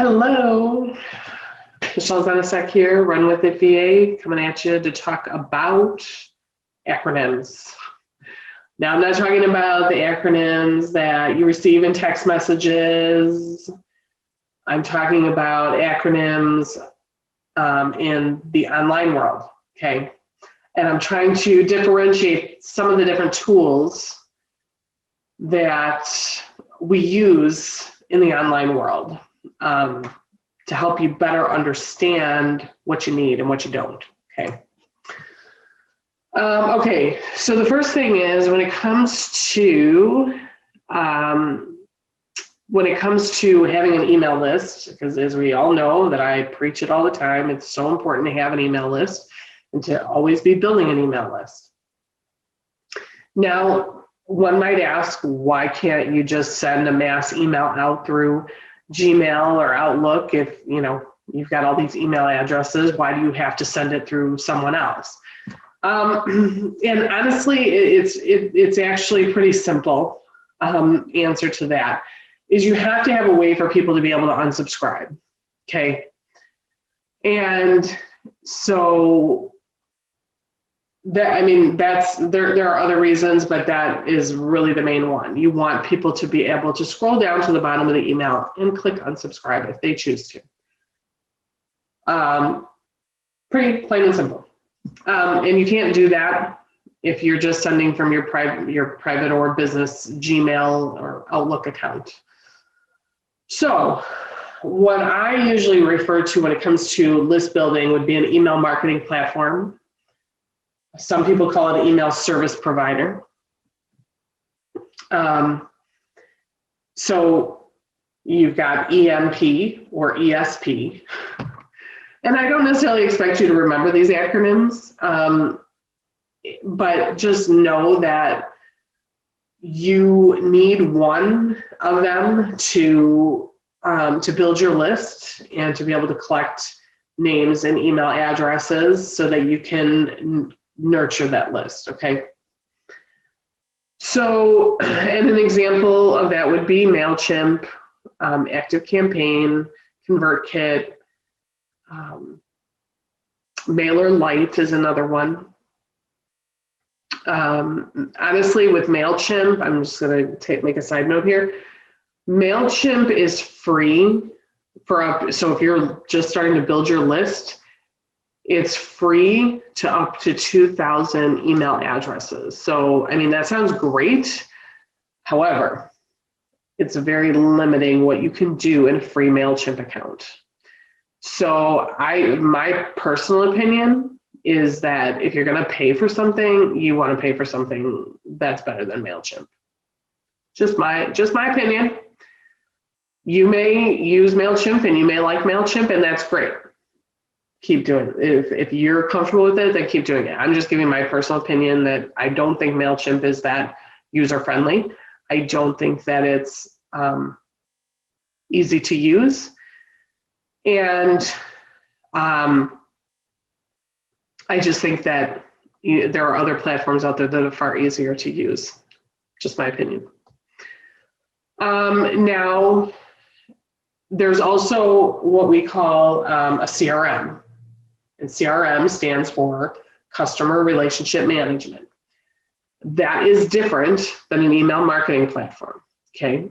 Hello, Michelle Zenisek here, Run With It VA, coming at you to talk about acronyms. Now, I'm not talking about the acronyms that you receive in text messages. I'm talking about acronyms in the online world, okay? And I'm trying to differentiate some of the different tools that we use in the online world to help you better understand what you need and what you don't, okay? Okay, so the first thing is when it comes to having an email list, because as we all know that I preach it all the time, it's so important to have an email list and to always be building an email list. Now, one might ask, why can't you just send a mass email out through Gmail or Outlook? If you've got all these email addresses, why do you have to send it through someone else? And honestly, it's actually pretty simple. Answer to that is you have to have a way for people to be able to unsubscribe. Okay, and so there are other reasons, but that is really the main one. You want people to be able to scroll down to the bottom of the email and click unsubscribe if they choose to. Pretty plain and simple. And you can't do that if you're just sending from your private or business Gmail or Outlook account. So what I usually refer to when it comes to list building would be an email marketing platform. Some people call it email service provider. So you've got EMP or ESP. And I don't necessarily expect you to remember these acronyms, but just know that you need one of them to build your list and to be able to collect names and email addresses so that you can nurture that list, okay? So, and an example of that would be MailChimp, ActiveCampaign, ConvertKit, MailerLite is another one. Honestly, with MailChimp, I'm just going to make a side note here. MailChimp is free so if you're just starting to build your list, it's free to up to 2,000 email addresses. So, I mean, that sounds great. However, it's very limiting what you can do in a free MailChimp account. So my personal opinion is that if you're going to pay for something, you want to pay for something that's better than MailChimp. Just my opinion. You may use MailChimp and you may like MailChimp, and that's great. Keep doing it. If you're comfortable with it, then keep doing it. I'm just giving my personal opinion that I don't think MailChimp is that user-friendly. I don't think that it's easy to use. And I just think that there are other platforms out there that are far easier to use. Just my opinion. Now, there's also what we call a CRM. And CRM stands for Customer Relationship Management. That is different than an email marketing platform, okay?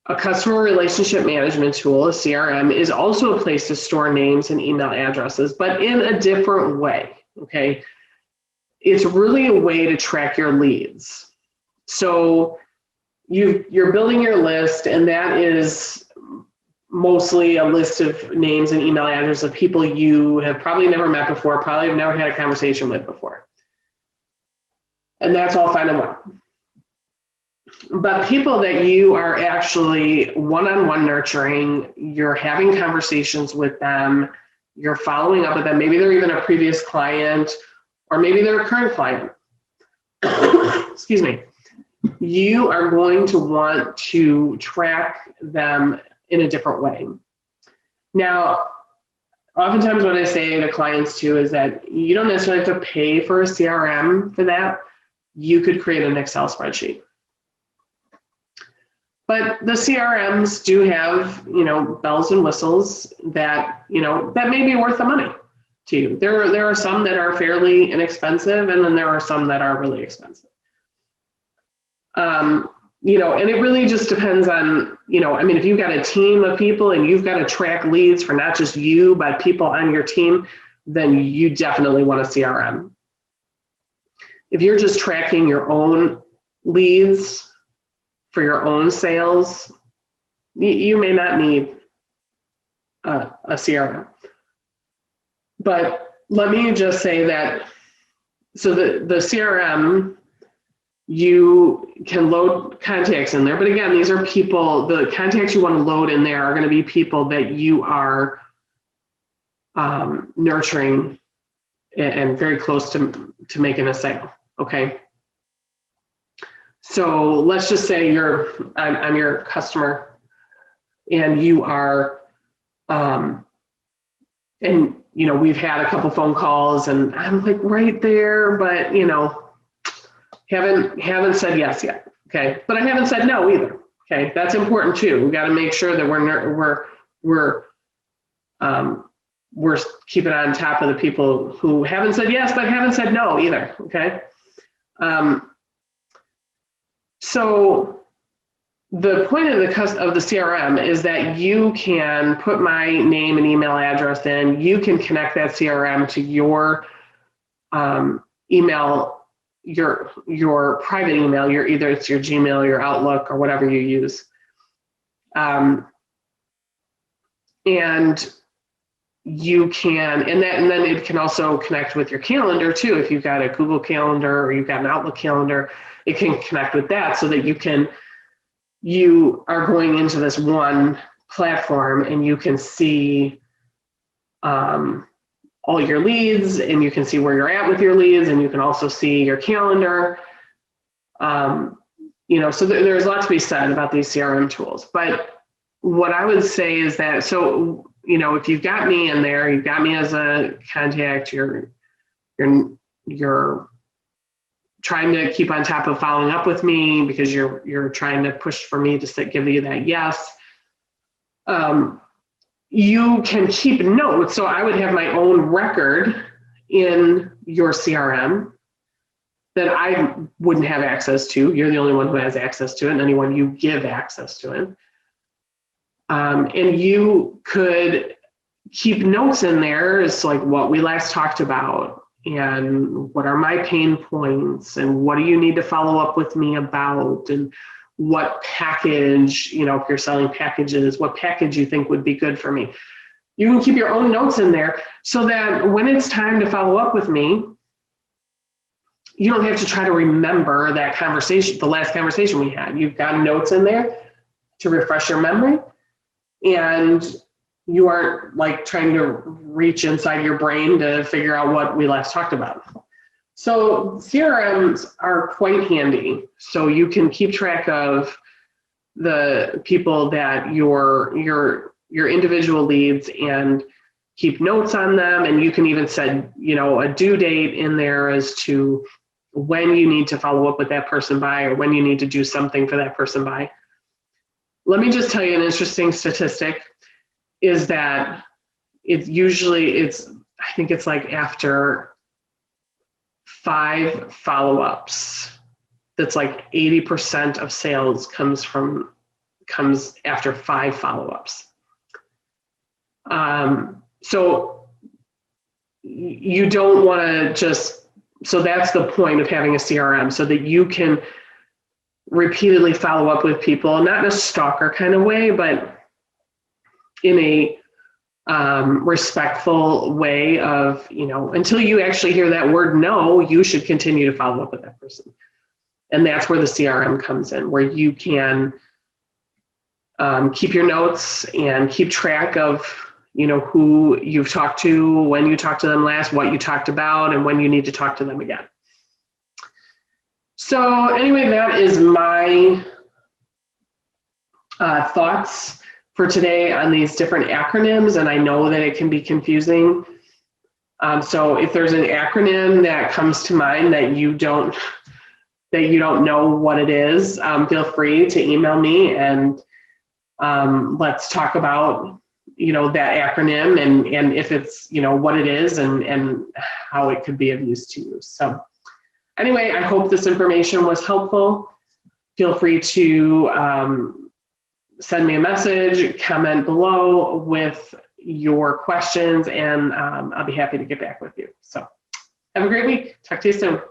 A customer relationship management tool, a CRM, is also a place to store names and email addresses, but in a different way, okay? It's really a way to track your leads. So you're building your list, and that is mostly a list of names and email addresses of people you have probably never met before, probably have never had a conversation with before. And that's all fine and well. But people that you are actually one-on-one nurturing, you're having conversations with them, you're following up with them, maybe they're even a previous client, or maybe they're a current client. Excuse me. You are going to want to track them in a different way. Now, oftentimes what I say to clients too is that you don't necessarily have to pay for a CRM for that. You could create an Excel spreadsheet. But the CRMs do have, bells and whistles that, that may be worth the money to you. There are some that are fairly inexpensive, and then there are some that are really expensive. And it really just depends on, if you've got a team of people and you've got to track leads for not just you, but people on your team, then you definitely want a CRM. If you're just tracking your own leads for your own sales, you may not need a CRM. But let me just say that, so the CRM, you can load contacts in there, but again, these are people, the contacts you want to load in there are going to be people that you are nurturing and very close to making a sale, okay? So let's just say I'm your customer, and you are, and we've had a couple phone calls, and I'm like right there, but haven't said yes yet, okay? But I haven't said no either, okay? That's important too. We got to make sure that we're keeping on top of the people who haven't said yes but haven't said no either, okay? So the point of the CRM is that you can put my name and email address in. You can connect that CRM to your email, your private email. Either it's your Gmail, your Outlook, or whatever you use. And you can, and then it can also connect with your calendar too. If you've got a Google Calendar or you've got an Outlook calendar, it can connect with that, so that you are going into this one platform and you can see all your leads, and you can see where you're at with your leads, and you can also see your calendar. So there's a lot to be said about these CRM tools. But what I would say is that, so, if you've got me in there, you've got me as a contact, you're trying to keep on top of following up with me because you're trying to push for me to give you that yes. You can keep notes. So I would have my own record in your CRM that I wouldn't have access to. You're the only one who has access to it, and anyone you give access to it. And you could keep notes in there. It's like what we last talked about, and what are my pain points, and what do you need to follow up with me about, and what package, if you're selling packages, what package you think would be good for me. You can keep your own notes in there so that when it's time to follow up with me, you don't have to try to remember that conversation, the last conversation we had. You've got notes in there to refresh your memory, and you aren't like trying to reach inside your brain to figure out what we last talked about. So CRMs are quite handy. So you can keep track of the people that your individual leads and keep notes on them. And you can even set, a due date in there as to when you need to follow up with that person by, or when you need to do something for that person by. Let me just tell you an interesting statistic is that I think it's like after 5 follow-ups, that's like 80% of sales comes after 5 follow-ups. So you don't want to so that's the point of having a CRM, so that you can repeatedly follow up with people, not in a stalker kind of way, but in a respectful way of, until you actually hear that word no, you should continue to follow up with that person. And that's where the CRM comes in, where you can keep your notes and keep track of, who you've talked to, when you talked to them last, what you talked about, and when you need to talk to them again. So anyway, that is my thoughts for today on these different acronyms, and I know that it can be confusing. So if there's an acronym that comes to mind that you don't that you don't know what it is, feel free to email me, and let's talk about, that acronym, and if it's, what it is, and how it could be of use to you. So anyway, I hope this information was helpful. Feel free to send me a message, comment below with your questions, and I'll be happy to get back with you. So have a great week. Talk to you soon.